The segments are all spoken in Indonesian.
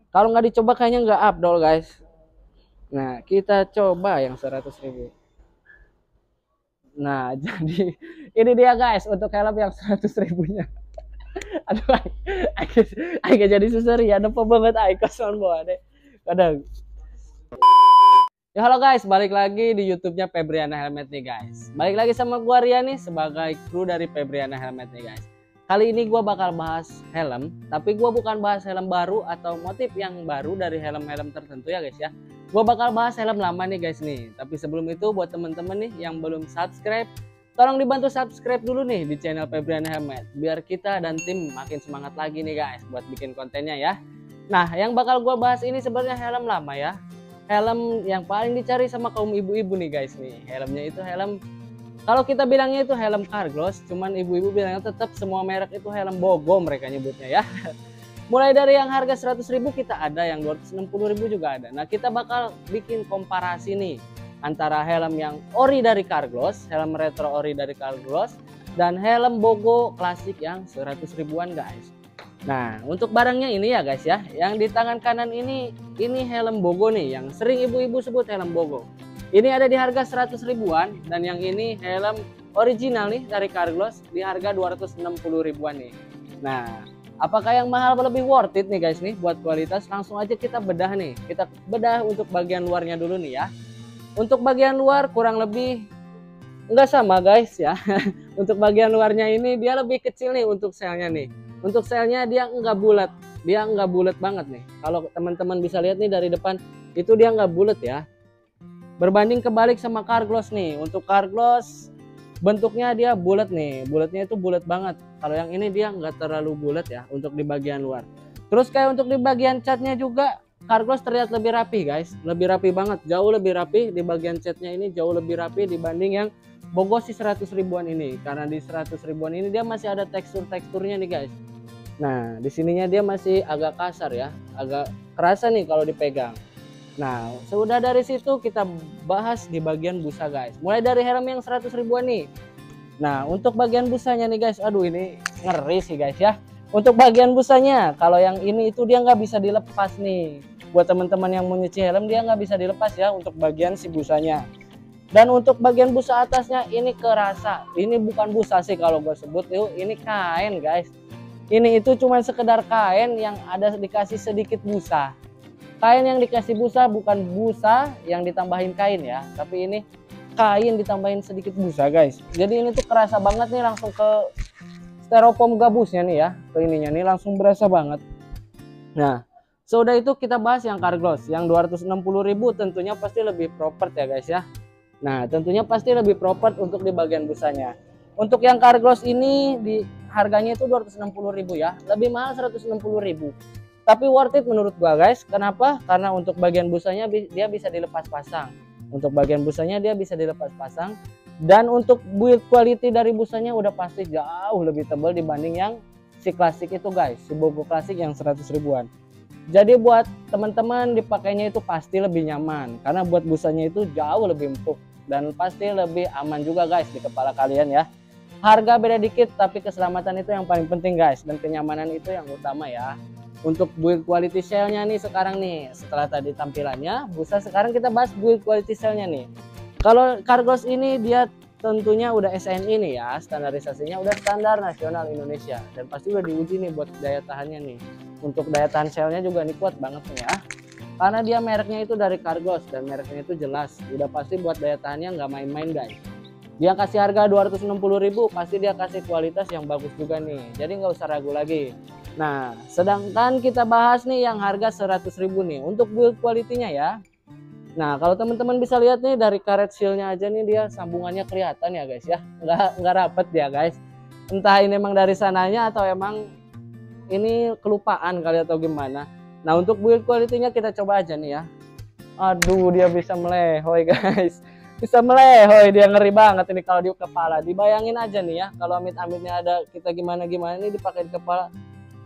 Kalau nggak dicoba kayaknya nggak abdol guys. Nah, kita coba yang 100.000. Nah, jadi ini dia guys untuk helm yang 100.000-nya. Aduh, agak jadi susah ya. Ada banget Aika sound bawa deh. Kadang. Ya halo guys, balik lagi di YouTube-nya Febriana Helmet nih guys. Balik lagi sama gua Ria nih sebagai kru dari Febriana Helmet nih guys. Kali ini gua bakal bahas helm, tapi gua bukan bahas helm baru atau motif yang baru dari helm-helm tertentu ya guys ya. Gua bakal bahas helm lama nih guys nih. Tapi sebelum itu buat temen-temen nih yang belum subscribe, tolong dibantu subscribe dulu nih di channel Febriana Helmet biar kita dan tim makin semangat lagi nih guys buat bikin kontennya ya. Nah, yang bakal gua bahas ini sebenarnya helm lama ya, helm yang paling dicari sama kaum ibu-ibu nih guys nih. Helmnya itu helm, kalau kita bilangnya itu helm Carglass, cuman ibu-ibu bilangnya tetap semua merek itu helm Bogo mereka nyebutnya ya. Mulai dari yang harga 100.000 kita ada, yang 260.000 juga ada. Nah, kita bakal bikin komparasi nih antara helm yang ori dari Carglass, helm retro ori dari Carglass, dan helm Bogo klasik yang 100 ribuan guys. Nah, untuk barangnya ini ya guys ya, yang di tangan kanan ini helm Bogo nih, yang sering ibu-ibu sebut helm Bogo. Ini ada di harga 100 ribuan, dan yang ini helm original nih dari Carglass di harga 260 ribuan nih. Nah, apakah yang mahal lebih worth it nih guys nih buat kualitas? Langsung aja kita bedah nih. Kita bedah untuk bagian luarnya dulu nih ya. Untuk bagian luar kurang lebih enggak sama guys ya. Untuk bagian luarnya ini dia lebih kecil nih untuk selnya nih. Untuk selnya dia enggak bulat, banget nih. Kalau teman-teman bisa lihat nih dari depan itu dia enggak bulat ya. Berbanding kebalik sama Carglass nih. Untuk Carglass bentuknya dia bulat nih, bulatnya itu bulat banget. Kalau yang ini dia enggak terlalu bulat ya untuk di bagian luar. Terus kayak untuk di bagian catnya juga Carglass terlihat lebih rapi guys, lebih rapi banget, jauh lebih rapi di bagian catnya ini, jauh lebih rapi dibanding yang Bogo si 100 ribuan ini. Karena di 100 ribuan ini dia masih ada teksturnya nih guys. Nah, di sininya dia masih agak kasar ya, agak kerasa nih kalau dipegang. Nah, sudah dari situ kita bahas di bagian busa guys. Mulai dari helm yang 100 ribuan nih. Nah, untuk bagian busanya nih guys, aduh ini ngeri sih guys ya. Untuk bagian busanya, kalau yang ini itu dia nggak bisa dilepas nih. Buat teman-teman yang mau nyuci helm dia nggak bisa dilepas ya untuk bagian si busanya. Dan untuk bagian busa atasnya ini kerasa. Ini bukan busa sih kalau gue sebut, ini kain guys. Ini itu cuma sekedar kain yang ada dikasih sedikit busa. Kain yang dikasih busa bukan busa yang ditambahin kain ya, tapi ini kain ditambahin sedikit busa guys. Jadi ini tuh kerasa banget nih langsung ke styrofoam gabusnya nih ya, ke ininya nih langsung berasa banget. Nah, sudah itu kita bahas yang Carglass yang 260.000 tentunya pasti lebih proper ya guys ya. Nah, tentunya pasti lebih proper untuk di bagian busanya. Untuk yang Carglass ini di harganya itu 260.000 ya, lebih mahal 160.000. Tapi worth it menurut gua guys. Kenapa? Karena untuk bagian busanya dia bisa dilepas pasang. Untuk bagian busanya dia bisa dilepas pasang. Dan untuk build quality dari busanya udah pasti jauh lebih tebal dibanding yang si klasik itu guys, si Bogo klasik yang 100 ribuan. Jadi buat teman-teman dipakainya itu pasti lebih nyaman karena buat busanya itu jauh lebih empuk dan pasti lebih aman juga guys di kepala kalian ya. Harga beda dikit tapi keselamatan itu yang paling penting guys, dan kenyamanan itu yang utama ya. Untuk build quality cell-nya nih sekarang nih, setelah tadi tampilannya busa, sekarang kita bahas build quality cell-nya nih. Kalau Carglass ini dia tentunya udah SNI nih ya, standarisasinya udah standar nasional Indonesia dan pasti udah diuji nih buat daya tahannya nih. Untuk daya tahan selnya juga nih kuat banget nih ya, karena dia mereknya itu dari Carglass dan mereknya itu jelas, udah pasti buat daya tahannya nggak main-main guys. Dia kasih harga 260.000, pasti dia kasih kualitas yang bagus juga nih, jadi nggak usah ragu lagi. Nah, sedangkan kita bahas nih yang harga 100.000 nih untuk build quality-nya ya. Nah, kalau teman-teman bisa lihat nih dari karet seal-nya aja nih dia sambungannya kelihatan ya guys ya, nggak rapet ya guys. Entah ini emang dari sananya atau emang ini kelupaan kali atau gimana. Nah, untuk build quality-nya kita coba aja nih ya. Aduh, dia bisa melehoi guys. Bisa melehoi, dia ngeri banget ini kalau di kepala. Dibayangin aja nih ya, kalau amit-amitnya ada kita gimana-gimana ini dipakai di kepala,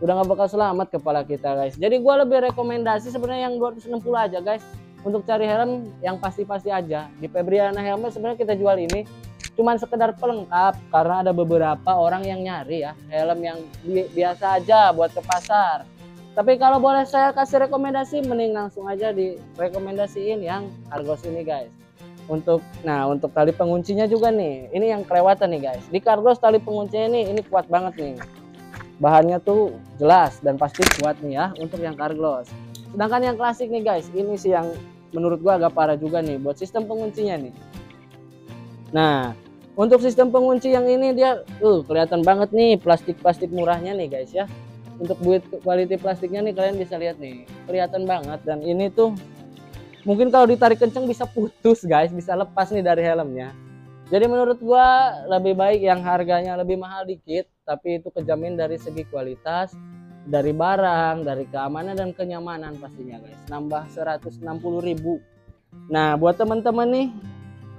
udah nggak bakal selamat kepala kita guys. Jadi gue lebih rekomendasi sebenarnya yang 260 aja guys. Untuk cari helm yang pasti-pasti aja. Di Febriana Helmet sebenarnya kita jual ini cuman sekedar pelengkap karena ada beberapa orang yang nyari ya helm yang biasa aja buat ke pasar. Tapi kalau boleh saya kasih rekomendasi, mending langsung aja direkomendasiin yang Carglass ini guys. Untuk tali penguncinya juga nih, ini yang kelewatan nih guys. Di Carglass tali penguncinya ini kuat banget nih. Bahannya tuh jelas dan pasti kuat nih ya untuk yang Carglass. Sedangkan yang klasik nih guys, ini sih yang menurut gua agak parah juga nih buat sistem penguncinya nih. Nah, untuk sistem pengunci yang ini dia kelihatan banget nih plastik murahnya nih guys ya. Untuk build quality plastiknya nih kalian bisa lihat nih, kelihatan banget. Dan ini tuh mungkin kalau ditarik kenceng bisa putus guys, bisa lepas nih dari helmnya. Jadi menurut gua lebih baik yang harganya lebih mahal dikit, tapi itu kejamin dari segi kualitas, dari barang, dari keamanan dan kenyamanan pastinya guys. Nambah 160.000. Nah, buat teman-teman nih,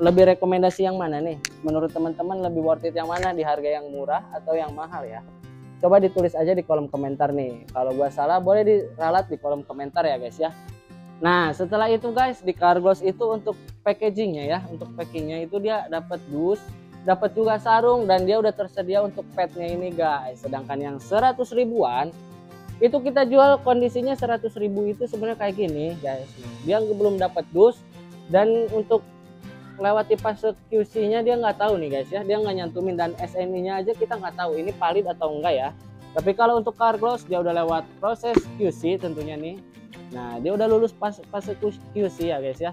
lebih rekomendasi yang mana nih? Menurut teman-teman lebih worth it yang mana, di harga yang murah atau yang mahal ya? Coba ditulis aja di kolom komentar nih. Kalau gua salah boleh diralat di kolom komentar ya guys ya. Nah, setelah itu guys, di Carglass itu untuk packagingnya ya, untuk packingnya itu dia dapat dus, dapat juga sarung, dan dia udah tersedia untuk padnya ini guys. Sedangkan yang 100 ribuan itu kita jual kondisinya 100 ribu itu sebenarnya kayak gini guys. Dia belum dapat dus, dan untuk lewati fase QC-nya dia nggak tahu nih guys ya, dia nggak nyantumin, dan SNI-nya aja kita nggak tahu ini valid atau enggak ya. Tapi kalau untuk Carglass dia udah lewat proses QC tentunya nih. Nah, dia udah lulus fase QC ya guys ya.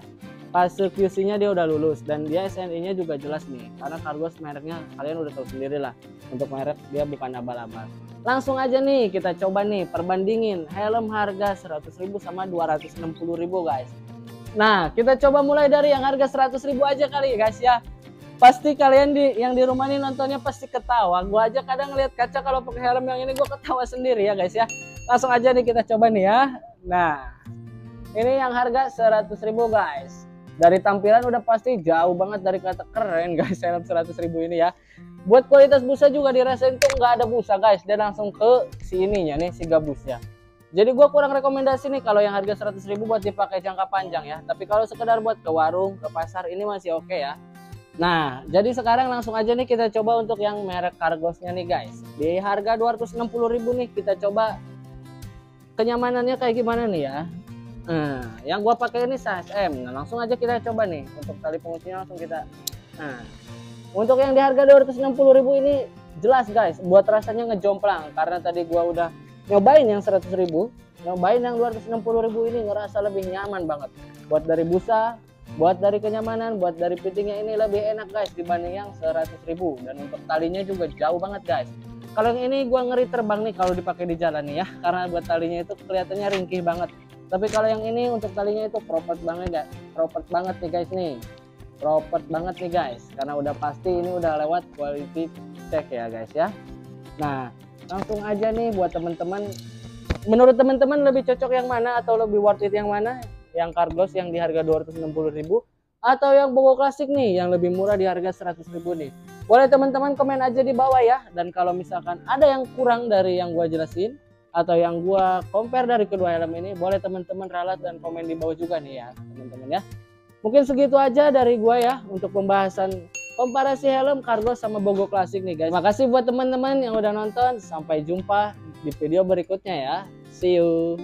Fase QC-nya dia udah lulus, dan dia SNI-nya juga jelas nih. Karena Carglass mereknya kalian udah tahu sendiri lah. Untuk merek dia bukan abal-abal. Langsung aja nih kita coba nih perbandingin helm harga 100 ribu sama 260 ribu guys. Nah, kita coba mulai dari yang harga 100 ribu aja kali guys ya. Pasti kalian yang di rumah ini nontonnya pasti ketawa. Gua aja kadang ngeliat kaca kalau pakai helm yang ini gua ketawa sendiri ya guys ya. Langsung aja nih kita coba nih ya. Nah, ini yang harga 100 ribu guys. Dari tampilan udah pasti jauh banget dari kata keren guys helm 100 ribu ini ya. Buat kualitas busa juga dirasain tuh nggak ada busa guys. Dia langsung ke si ininya nih, si gabusnya. Jadi gue kurang rekomendasi nih kalau yang harga 100 ribu buat dipakai jangka panjang ya. Tapi kalau sekedar buat ke warung, ke pasar ini masih oke ya. Nah, jadi sekarang langsung aja nih kita coba untuk yang merek Carglass-nya nih guys. Di harga 260 ribu nih kita coba kenyamanannya kayak gimana nih ya. Nah, yang gue pakai ini size M. Nah, langsung aja kita coba nih untuk tali penguncinya langsung kita. Nah, untuk yang di harga 260 ribu ini jelas guys, buat rasanya ngejomplang karena tadi gue udah nyobain yang 100 ribu, nyobain yang 260 ribu ini ngerasa lebih nyaman banget. Buat dari busa, buat dari kenyamanan, buat dari fittingnya ini lebih enak guys dibanding yang 100 ribu. Dan untuk talinya juga jauh banget guys. Kalau yang ini gua ngeri terbang nih kalau dipakai di jalan nih ya, karena buat talinya itu kelihatannya ringkih banget. Tapi kalau yang ini untuk talinya itu proper banget guys, proper banget nih guys nih, proper banget nih guys, karena udah pasti ini udah lewat quality check ya guys ya. Nah, langsung aja nih buat teman-teman, menurut teman-teman lebih cocok yang mana atau lebih worth it yang mana, yang Carglass yang di harga 260 ribu atau yang Bogo Classic nih yang lebih murah di harga 100 ribu nih. Boleh teman-teman komen aja di bawah ya. Dan kalau misalkan ada yang kurang dari yang gua jelasin atau yang gua compare dari kedua helm ini, boleh teman-teman ralat dan komen di bawah juga nih ya teman-teman ya. Mungkin segitu aja dari gua ya untuk pembahasan komparasi helm Carglass sama Bogo Classic nih guys. Makasih buat teman-teman yang udah nonton. Sampai jumpa di video berikutnya ya. See you.